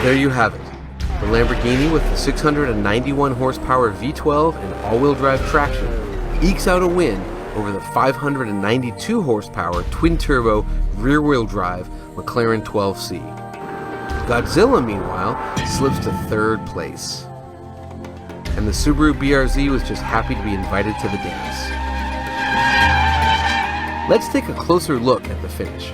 there you have it. The Lamborghini with the 691 horsepower V12 and all-wheel drive traction ekes out a win over the 592 horsepower twin-turbo rear-wheel drive McLaren 12C. Godzilla, meanwhile, slips to third place. And the Subaru BRZ was just happy to be invited to the dance. Let's take a closer look at the finish.